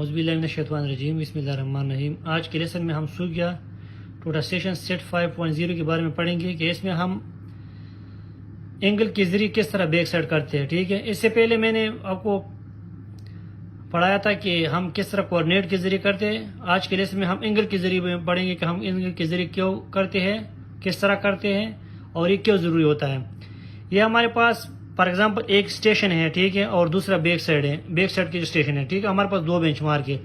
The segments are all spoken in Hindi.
औज़ुबिल्लाहिमिनश्शैतानिर्रजीम बिस्मिल्लाहिर्रहमानिर्रहीम। आज के लेसन में हम सूर्या रोटेशन सेट 5.0 के बारे में पढ़ेंगे कि इसमें हम एंगल के ज़रिए किस तरह बैक साइड करते हैं। ठीक है, इससे पहले मैंने आपको पढ़ाया था कि हम किस तरह कोऑर्डिनेट के ज़रिए करते हैं। आज के लेसन में हम एंगल के ज़रिए पढ़ेंगे कि हम एंगल के ज़रिए क्यों करते हैं, किस तरह करते हैं और ये क्यों ज़रूरी होता है। ये हमारे पास फॉर एग्जांपल एक स्टेशन है, ठीक है, और दूसरा बैक साइड है। बैक साइड की जो स्टेशन है, ठीक है, हमारे पास दो बेंचमार्क है,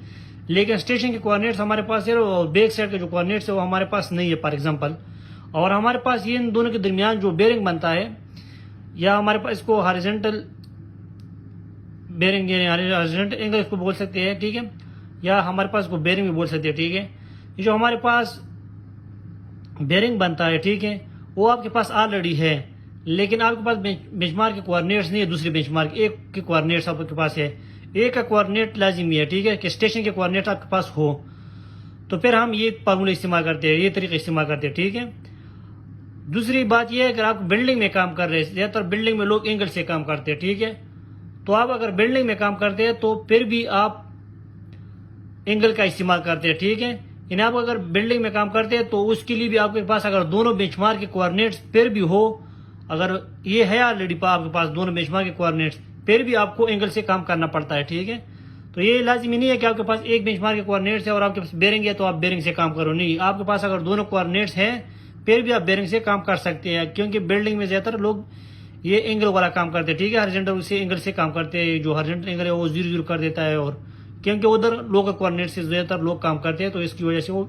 लेकिन स्टेशन के कोऑर्डिनेट्स हमारे पास है और बैक साइड के जो कोऑर्डिनेट्स है वो हमारे पास नहीं है फॉर एग्जांपल। और हमारे पास ये इन दोनों के दरमियान जो बेरिंग बनता है, या हमारे पास इसको हॉरिजॉन्टल बेरिंग हॉरिजॉन्टल एंगल इसको बोल सकते हैं, ठीक है, या हमारे पास को बेरिंग भी बोल सकते हैं। ठीक है, ये जो हमारे पास बेरिंग बनता है, ठीक है, वो आपके पास ऑलरेडी है, लेकिन आपके पास बेंचमार्क के कोऑर्डिनेट्स नहीं है। दूसरे बेंचमार्क एक के कोऑर्डिनेट्स आपके पास है, एक का कोऑर्डिनेट लाजिमी है, ठीक है, कि स्टेशन के कोऑर्डिनेट आपके पास हो, तो फिर हम ये फार्मूला इस्तेमाल करते हैं, ये तरीका इस्तेमाल करते हैं। ठीक है, दूसरी बात यह है कि आप बिल्डिंग में काम कर रहे हैं, ज़्यादातर बिल्डिंग में लोग एंगल से काम करते हैं। ठीक है, तो आप अगर बिल्डिंग में काम करते हैं तो फिर भी आप एंगल का इस्तेमाल करते हैं। ठीक है, यानी आप अगर बिल्डिंग में काम करते हैं तो उसके लिए भी आपके पास अगर दोनों बेंचमार्क के कोऑर्डिनेट्स फिर भी हो, अगर ये है ऑलरेडी आपके पास दोनों बेंचमार्क के कोऑर्डिनेट्स, फिर भी आपको एंगल से काम करना पड़ता है। ठीक है, तो ये लाजिमी नहीं है कि आपके पास एक बेंचमार्क के कोऑर्डिनेट्स है और आपके पास बेरिंग है तो आप बेरिंग से काम करो। नहीं, आपके पास अगर दोनों कोऑर्डिनेट्स हैं फिर भी आप बेरिंग से काम कर सकते हैं, क्योंकि बिल्डिंग में ज्यादातर लोग ये एंगल वाला काम करते हैं। ठीक है, हॉरिजॉन्टल से एंगल से काम करते हैं, जो हॉरिजॉन्टल एंगल है वो 0 कर देता है, और क्योंकि उधर लोग कोऑर्डिनेट से ज्यादातर लोग काम करते हैं तो इसकी वजह से वो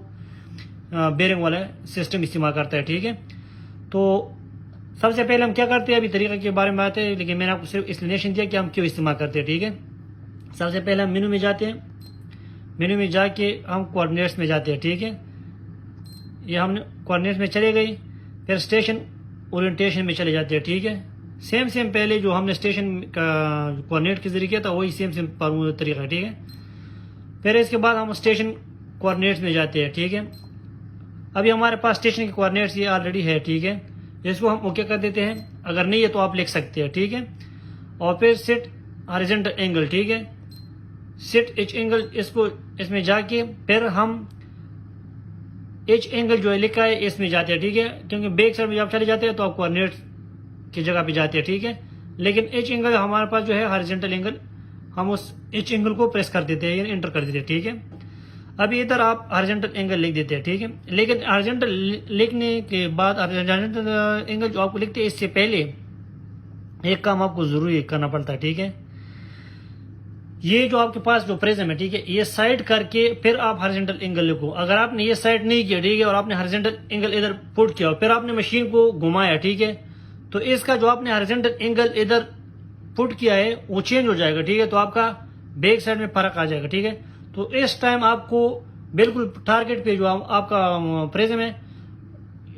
बेरिंग वाला सिस्टम इस्तेमाल करता है। ठीक है, तो सबसे पहले हम क्या करते हैं, अभी तरीका के बारे में आते हैं, लेकिन मैंने आपको सिर्फ एक्सप्लेनेशन दिया कि हम क्यों इस्तेमाल करते हैं। ठीक है, सबसे पहले हम मेनू में जाते हैं, मेनू में जाके हम कोऑर्डिनेट्स में जाते हैं। ठीक है, ये हमने कोऑर्डिनेट्स में चले गई, फिर स्टेशन ओरिएंटेशन में चले जाते हैं। ठीक है, सेम पहले जो हमने स्टेशन का कोऑर्डिनेट के जरिए किया था वही सेम तरीका है। ठीक है, फिर इसके बाद हम स्टेशन कोऑर्डिनेट्स में जाते हैं। ठीक है, अभी हमारे पास स्टेशन के कोऑर्डिनेट्स ये ऑलरेडी है। ठीक है, इसको हम ओके कर देते हैं, अगर नहीं है तो आप लिख सकते हैं। ठीक है, और फिर सेट हॉरिजॉन्टल एंगल, ठीक है, सेट एच एंगल, इसको इसमें जाके फिर हम एच एंगल जो है लिखा है इसमें जाते हैं। ठीक है, क्योंकि बैक साइड में जब चले जाते हैं तो आप कोऑर्डिनेट की जगह पे जाते हैं। ठीक है, लेकिन एच एंगल हमारे पास जो है हॉरिजॉन्टल एंगल, हम उस एच एंगल को प्रेस कर देते हैं या एंटर कर देते हैं। ठीक है, अभी इधर आप हॉरिजॉन्टल एंगल लिख देते हैं। ठीक है, लेकिन हॉरिजॉन्टल लिखने के बाद हॉरिजॉन्टल एंगल जो आपको लिखते हैं इससे पहले एक काम आपको जरूरी करना पड़ता है। ठीक है, ये जो आपके पास जो प्रिज्म है, ठीक है, ये साइड करके फिर आप हॉरिजॉन्टल एंगल लिखो। अगर आपने ये साइड नहीं किया, ठीक है, और आपने हॉरिजॉन्टल एंगल इधर पुट किया और फिर आपने मशीन को घुमाया, ठीक है, तो इसका जो आपने हॉरिजॉन्टल एंगल इधर पुट किया है वो चेंज हो जाएगा। ठीक है, तो आपका बैक साइड में फर्क आ जाएगा। ठीक है, तो इस टाइम आपको बिल्कुल टारगेट पे जो आपका प्रिज्म है,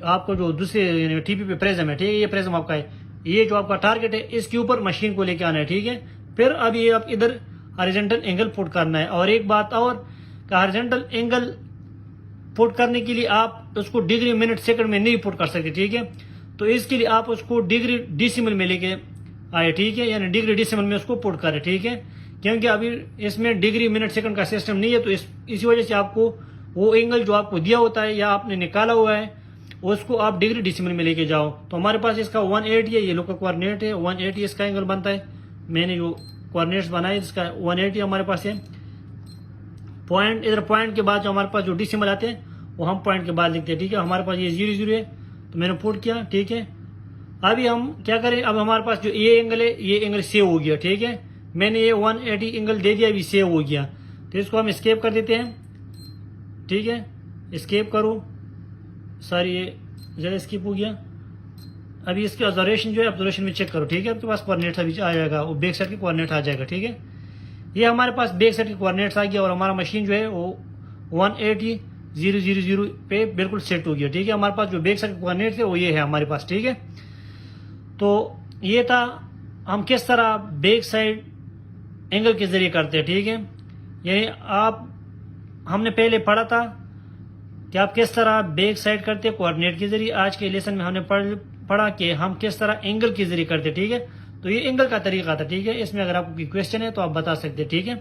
आपको जो दूसरे टीपी पे प्रिज्म है, ठीक है, ये प्रिज्म आपका है, ये जो आपका टारगेट है इसके ऊपर मशीन को लेके आना है। ठीक है, फिर अब ये आप इधर हॉरिजॉन्टल एंगल पुट करना है। और एक बात और, हॉरिजॉन्टल एंगल पुट करने के लिए आप उसको डिग्री मिनट सेकंड में नहीं पुट कर सकते। ठीक है, तो इसके लिए आप उसको डिग्री डेसिमल में लेके आए। ठीक है, यानी डिग्री डेसिमल में उसको पुट करें। ठीक है, क्योंकि अभी इसमें डिग्री मिनट सेकंड का सिस्टम नहीं है, तो इसी वजह से आपको वो एंगल जो आपको दिया होता है या आपने निकाला हुआ है उसको आप डिग्री डेसिमल में लेके जाओ। तो हमारे पास इसका 180 है, ये लोकल कोऑर्डिनेट है, 180 इसका एंगल बनता है। मैंने जो कोऑर्डिनेट्स बनाए इसका 180 हमारे पास है। पॉइंट, इधर पॉइंट के बाद जो हमारे पास जो डेसिमल आते हैं वो हम पॉइंट के बाद लिखते हैं। ठीक है, हमारे पास ये 0 है तो मैंने पुट किया। ठीक है, अभी हम क्या करें, अब हमारे पास जो ये एंगल है ये एंगल सेव हो गया। ठीक है, मैंने ये 180 एंगल दे दिया, अभी सेव हो गया, तो इसको हम एस्केप कर देते हैं। ठीक है, एस्केप करो, सॉरी ये जरा स्किप हो गया। अभी इसकी ऑब्जर्वेशन जो है ऑब्जर्वेशन में चेक करो। ठीक है, आपके पास कोऑर्डिनेट्स अभी आ जाएगा, वो बैक साइड के कोऑर्डिनेट आ जाएगा। ठीक है, ये हमारे पास बैक साइड के कोऑर्डिनेट्स आ गया और हमारा मशीन जो है वो 180,000 पे बिल्कुल सेट हो गया। ठीक है, हमारे पास जो बैक साइड के कोऑर्डिनेट्स है वो ये है हमारे पास। ठीक है, तो ये था हम किस तरह बैक साइड एंगल के जरिए करते हैं। ठीक है, यानी हमने पहले पढ़ा था कि आप किस तरह बैक साइड करते हैं कोऑर्डिनेट के जरिए। आज के लेसन में हमने पढ़ा कि हम किस तरह एंगल के जरिए करते हैं। ठीक है, तो ये एंगल का तरीका था। ठीक है, इसमें अगर आपको कोई क्वेश्चन है तो आप बता सकते हैं। ठीक है।